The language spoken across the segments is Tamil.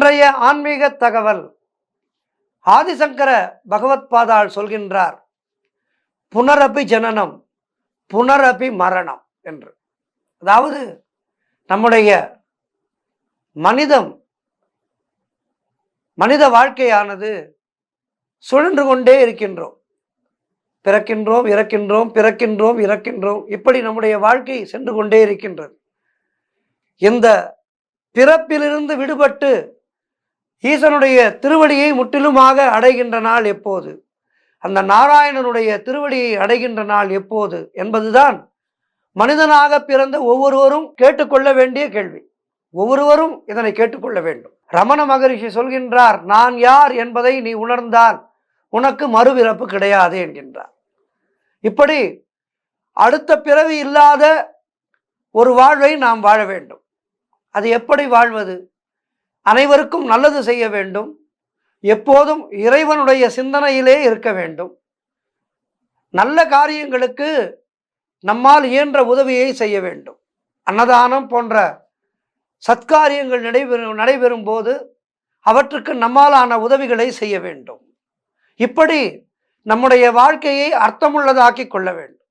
இன்றைய ஆன்மீக தகவல் ஆதிசங்கர பகவத் பாதாள் சொல்கின்றார், புனரபி ஜனனம் புனரபி மரணம் என்று. அதாவது நம்முடைய மனித வாழ்க்கையானது சுழன்று கொண்டே இருக்கின்றோம். பிறக்கின்றோம், இறக்கின்றோம், பிறக்கின்றோம், இறக்கின்றோம். இப்படி நம்முடைய வாழ்க்கை சென்று கொண்டே இருக்கின்றது. இந்த பிறப்பிலிருந்து விடுபட்டு ஈசனுடைய திருவடியை முற்றிலுமாக அடைகின்ற நாள் எப்போது, அந்த நாராயணனுடைய திருவடியை அடைகின்ற நாள் எப்போது என்பதுதான் மனிதனாக பிறந்த ஒவ்வொருவரும் கேட்டுக்கொள்ள வேண்டிய கேள்வி. ஒவ்வொருவரும் இதனை கேட்டுக்கொள்ள வேண்டும். ரமண மகரிஷி சொல்கின்றார், நான் யார் என்பதை நீ உணர்ந்தால் உனக்கு மறுபிறப்பு கிடையாது என்கின்றார். இப்படி அடுத்த பிறவி இல்லாத ஒரு வாழ்வை நாம் வாழ வேண்டும். அது எப்படி வாழ்வது? அனைவருக்கும் நல்லது செய்ய வேண்டும். எப்போதும் இறைவனுடைய சிந்தனையிலே இருக்க வேண்டும். நல்ல காரியங்களுக்கு நம்மால் இயன்ற உதவியை செய்ய வேண்டும். அன்னதானம் போன்ற சத்காரியங்கள் நடைபெறும் போது அவற்றுக்கு நம்மாலான உதவிகளை செய்ய வேண்டும். இப்படி நம்முடைய வாழ்க்கையை அர்த்தமுள்ளதாக்கி கொள்ள வேண்டும்.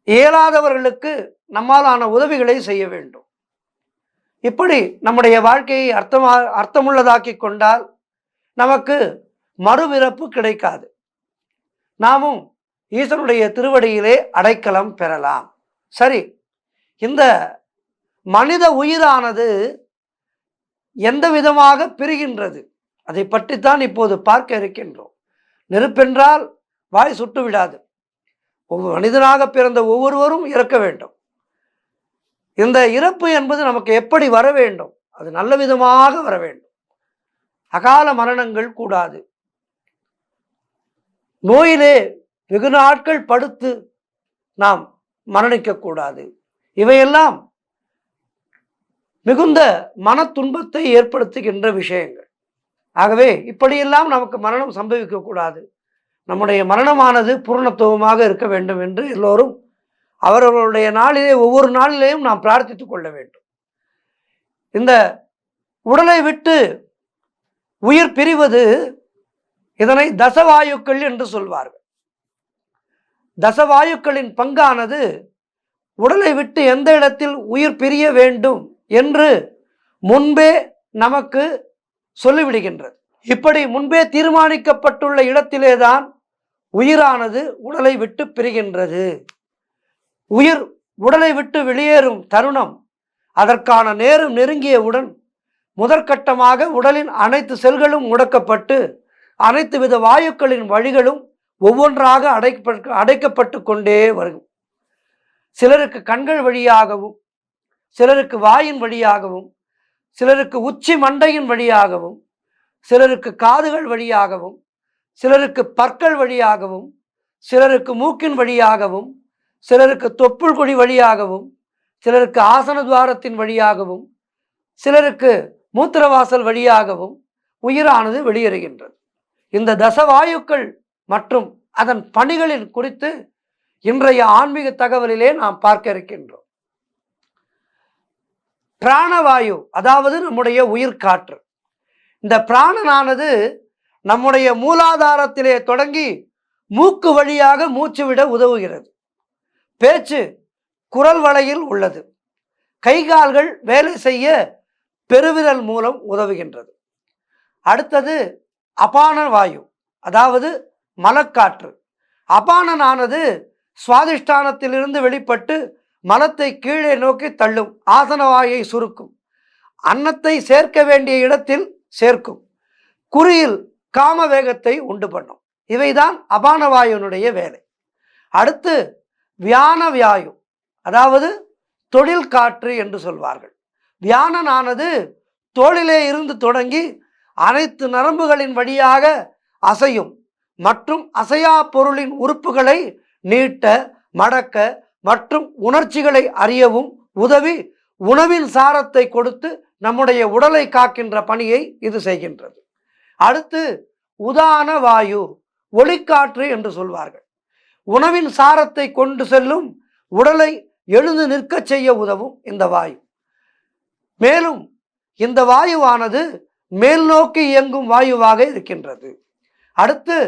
இயலாதவர்களுக்கு நம்மாலான உதவிகளை செய்ய வேண்டும். இப்படி நம்முடைய வாழ்க்கையை அர்த்தமுள்ளதாக்கி கொண்டால் நமக்கு மறுபிறப்பு கிடைக்காது. நாமும் ஈசனுடைய திருவடியிலே அடைக்கலம் பெறலாம். சரி, இந்த மனித உயிரானது எந்த விதமாக பிரிகின்றது, அதை பற்றித்தான் இப்போது பார்க்க இருக்கின்றோம். நெருப்பென்றால் வாய் சுட்டு விடாது. மனிதனாக பிறந்த ஒவ்வொருவரும் இறக்க வேண்டும். இந்த இறப்பு என்பது நமக்கு எப்படி வர வேண்டும்? அது நல்ல விதமாக வர வேண்டும். அகால மரணங்கள் கூடாது. நோயிலே வெகு நாட்கள் படுத்து நாம் மரணிக்கக்கூடாது. இவையெல்லாம் மிகுந்த மன துன்பத்தை ஏற்படுத்துகின்ற விஷயங்கள். ஆகவே இப்படியெல்லாம் நமக்கு மரணம் சம்பவிக்கக்கூடாது. நம்முடைய மரணமானது பூர்ணத்துவமாக இருக்க வேண்டும் என்று எல்லோரும் அவர்களுடைய நாளிலே ஒவ்வொரு நாளிலேயும் நாம் பிரார்த்தித்துக் கொள்ள வேண்டும். இந்த உடலை விட்டு உயிர் பிரிவது, இதனை தசவாயுக்கள் என்று சொல்வார்கள். தசவாயுக்களின் பங்கானது உடலை விட்டு எந்த இடத்தில் உயிர் பிரிய வேண்டும் என்று முன்பே நமக்கு சொல்லிவிடுகின்றது. இப்படி முன்பே தீர்மானிக்கப்பட்டுள்ள இடத்திலேதான் உயிரானது உடலை விட்டு பிரிகின்றது. உயிர் உடலை விட்டு வெளியேறும் தருணம், அதற்கான நேரம் நெருங்கியவுடன் முதற்கட்டமாக உடலின் அனைத்து செல்களும் முடக்கப்பட்டு அனைத்து வித வாயுக்களின் வழிகளும் ஒவ்வொன்றாக அடைக்கப்பட்டு கொண்டே வரும். சிலருக்கு கண்கள் வழியாகவும், சிலருக்கு வாயின் வழியாகவும், சிலருக்கு உச்சி மண்டையின் வழியாகவும், சிலருக்கு காதுகள் வழியாகவும், சிலருக்கு பற்கள் வழியாகவும், சிலருக்கு மூக்கின் வழியாகவும், சிலருக்கு தொப்புள் கொடி வழியாகவும், சிலருக்கு ஆசன துவாரத்தின் வழியாகவும், சிலருக்கு மூத்திரவாசல் வழியாகவும் உயிரானது வெளியேறுகின்றது. இந்த தசவாயுக்கள் மற்றும் அதன் பணிகளின் குறித்து இன்றைய ஆன்மீக தகவலிலே நாம் பார்க்க இருக்கின்றோம். பிராணவாயு, அதாவது நம்முடைய உயிர் காற்று. இந்த பிராணனானது நம்முடைய மூலாதாரத்திலே தொடங்கி மூக்கு வழியாக மூச்சு விட உதவுகிறது. பேச்சு குரல் வளையில் உள்ளது. கைகால்கள் வேலை செய்ய பெருவிரல் மூலம் உதவுகின்றது. அடுத்தது அபான வாயு, அதாவது மலக்காற்று. அபானனானது சுவாதிஷ்டானத்திலிருந்து வெளிப்பட்டு மலத்தை கீழே நோக்கி தள்ளும். ஆசன வாயை சுருக்கும். அன்னத்தை சேர்க்க வேண்டிய இடத்தில் சேர்க்கும். குறியில் காம வேகத்தை உண்டு பண்ணும். இவைதான் அபான வாயுனுடைய வேலை. அடுத்து வியான வியாயு, அதாவது தொழில் காற்று என்று சொல்வார்கள். வியானனானது தோளிலே இருந்து தொடங்கி அனைத்து நரம்புகளின் வழியாக அசையும் மற்றும் அசையா பொருளின் உறுப்புகளை நீட்ட, மடக்க மற்றும் உணர்ச்சிகளை அறியவும் உதவி உணவின் சாரத்தை கொடுத்து நம்முடைய உடலை காக்கின்ற பணியை இது செய்கின்றது. அடுத்து உதான வாயு, ஒளிக்காற்று என்று சொல்வார்கள். உணவின் சாரத்தை கொண்டு செல்லும், உடலை எழுந்து நிற்க செய்ய உதவும் இந்த வாயு. மேலும் இந்த வாயுவானது மேல் நோக்கி இயங்கும் வாயுவாக இருக்கின்றது. அடுத்து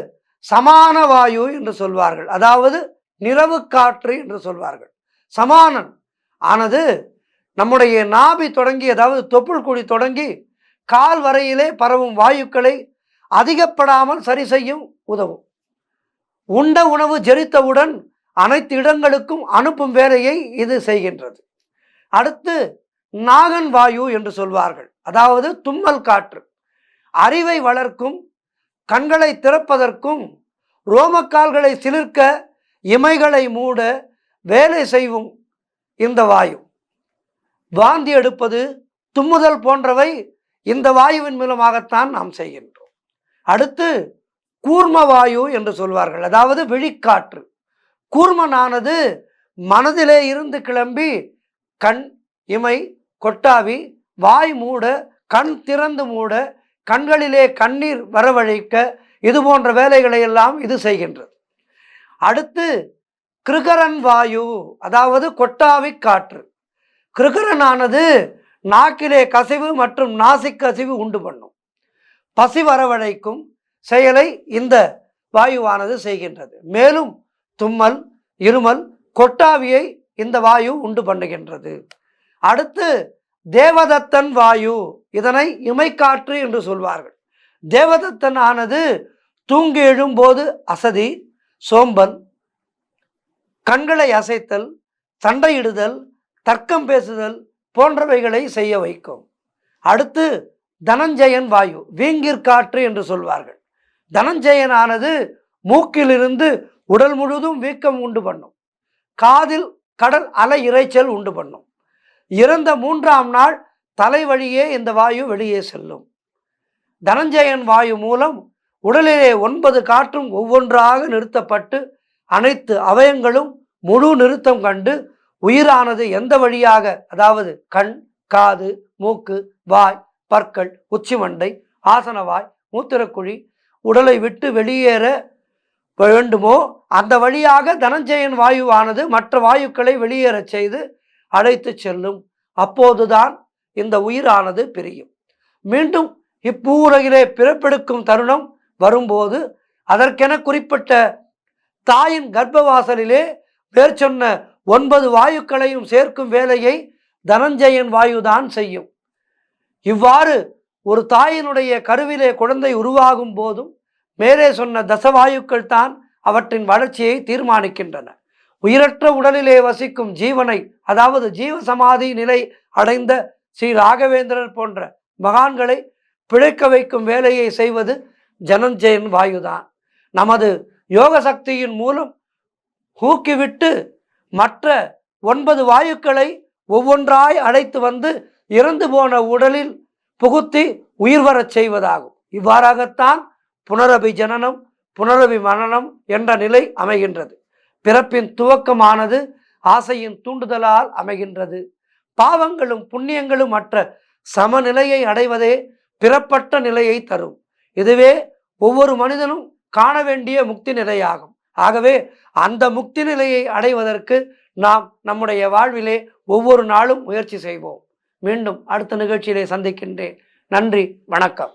சமான வாயு என்று சொல்வார்கள், அதாவது நிறவு காற்று என்று சொல்வார்கள். சமானன் ஆனது நம்முடைய நாபி தொடங்கி, அதாவது தொப்புள் குழி தொடங்கி கால் வரையிலே பரவும் வாயுக்களை அதிகப்படாமல் சரி செய்யும் உதவும். உண்ட உணவு ஜெரித்தவுடன் அனைத்து இடங்களுக்கும் அனுப்பும் வேலையை இது செய்கின்றது. அடுத்து நாகன் வாயு என்று சொல்வார்கள், அதாவது தும்மல் காற்று. அறிவை வளர்க்கும், கண்களை திறப்பதற்கும், ரோமக்கால்களை சிலிர்க்க, இமைகளை மூட வேலை செய்யும் இந்த வாயு. வாந்தி எடுப்பது, தும்முதல் போன்றவை இந்த வாயுவின் மூலமாகத்தான் நாம் செய்கின்றோம். அடுத்து கூர்ம வாயு என்று சொல்வார்கள், அதாவது விழிக்காற்று. கூர்மனானது மனதிலே இருந்து கிளம்பி கண், இமை, கொட்டாவி, வாய் மூட, கண் திறந்து மூட, கண்களிலே கண்ணீர் வரவழைக்க, இது போன்ற வேலைகளை எல்லாம் இது செய்கின்றது. அடுத்து கிருகரன் வாயு, அதாவது கொட்டாவி காற்று. கிருகரனானது நாக்கிலே கசிவு மற்றும் நாசிக் கசிவு உண்டு பண்ணும், பசி வரவழைக்கும் செயலை இந்த வாயுவானது செய்கின்றது. மேலும் தும்மல், இருமல், கொட்டாவியை இந்த வாயு உண்டு பண்ணுகின்றது. அடுத்து தேவதத்தன் வாயு, இதனை இமைக்காற்று என்று சொல்வார்கள். தேவதத்தன் ஆனது தூங்கி எழும்போது அசதி, சோம்பல், கண்களை அசைத்தல், சண்டையிடுதல், தர்க்கம் பேசுதல் போன்றவைகளை செய்ய வைக்கும். அடுத்து தனஞ்சயன் வாயு, வீங்கிற்காற்று என்று சொல்வார்கள். தனஞ்சயன் ஆனது மூக்கிலிருந்து உடல் முழுதும் வீக்கம் உண்டு பண்ணும், காதில் கடல் அலை இறைச்சல் உண்டு பண்ணும். இறந்த 3ஆம் நாள் தலை வழியே இந்த வாயு வெளியே செல்லும். தனஞ்சயன் வாயு மூலம் உடலிலே 9 காற்றும் ஒவ்வொன்றாக நிறுத்தப்பட்டு அனைத்து அவயங்களும் முழு நிறுத்தம் கண்டு உயிரானது எந்த வழியாக, அதாவது கண், காது, மூக்கு, வாய், பற்கள், உச்சிமண்டை, ஆசனவாய், மூத்திரக்குழி உடலை விட்டு வெளியேற வேண்டுமோ அந்த வழியாக தனஞ்சயன் வாயுவானது மற்ற வாயுக்களை வெளியேற செய்து அழைத்து செல்லும். அப்போதுதான் இந்த உயிரானது பிரியும். மீண்டும் இப்பூரகிலே பிறப்பெடுக்கும் தருணம் வரும்போது அதற்கென குறிப்பிட்ட தாயின் கர்ப்பவாசலிலே பேர் சொன்ன 9 வாயுக்களையும் சேர்க்கும் வேலையை தனஞ்சயன் வாயுதான் செய்யும். இவ்வாறு ஒரு தாயினுடைய கருவிலே குழந்தை உருவாகும் போதும் மேலே சொன்ன தசவாயுக்கள் தான் அவற்றின் வளர்ச்சியை தீர்மானிக்கின்றன. உயிரற்ற உடலிலே வசிக்கும் ஜீவனை, அதாவது ஜீவ சமாதி நிலை அடைந்த ஸ்ரீ ராகவேந்திரர் போன்ற மகான்களை பிழைக்க வைக்கும் வேலையை செய்வது தனஞ்சயன் வாயுதான். நமது யோக சக்தியின் மூலம் ஊக்கிவிட்டு மற்ற 9 வாயுக்களை ஒவ்வொன்றாய் அழைத்து வந்து இறந்து போன உடலில் புகுத்தி உயிர் வரச் செய்வதாகும். இவ்வாறாகத்தான் புனரபி ஜனனம், புனரபி மரணம் என்ற நிலை அமைகின்றது. பிறப்பின் துவக்கமானது ஆசையின் தூண்டுதலால் அமைகின்றது. பாவங்களும் புண்ணியங்களும் மற்ற சமநிலையை அடைவதே பிறப்பட்ட நிலையை தரும். இதுவே ஒவ்வொரு மனிதனும் காண வேண்டிய முக்தி நிலையாகும். ஆகவே அந்த முக்தி நிலையை அடைவதற்கு நாம் நம்முடைய வாழ்விலே ஒவ்வொரு நாளும் முயற்சி செய்வோம். மீண்டும் அடுத்த நிகழ்ச்சியிலே சந்திக்கின்றேன். நன்றி, வணக்கம்.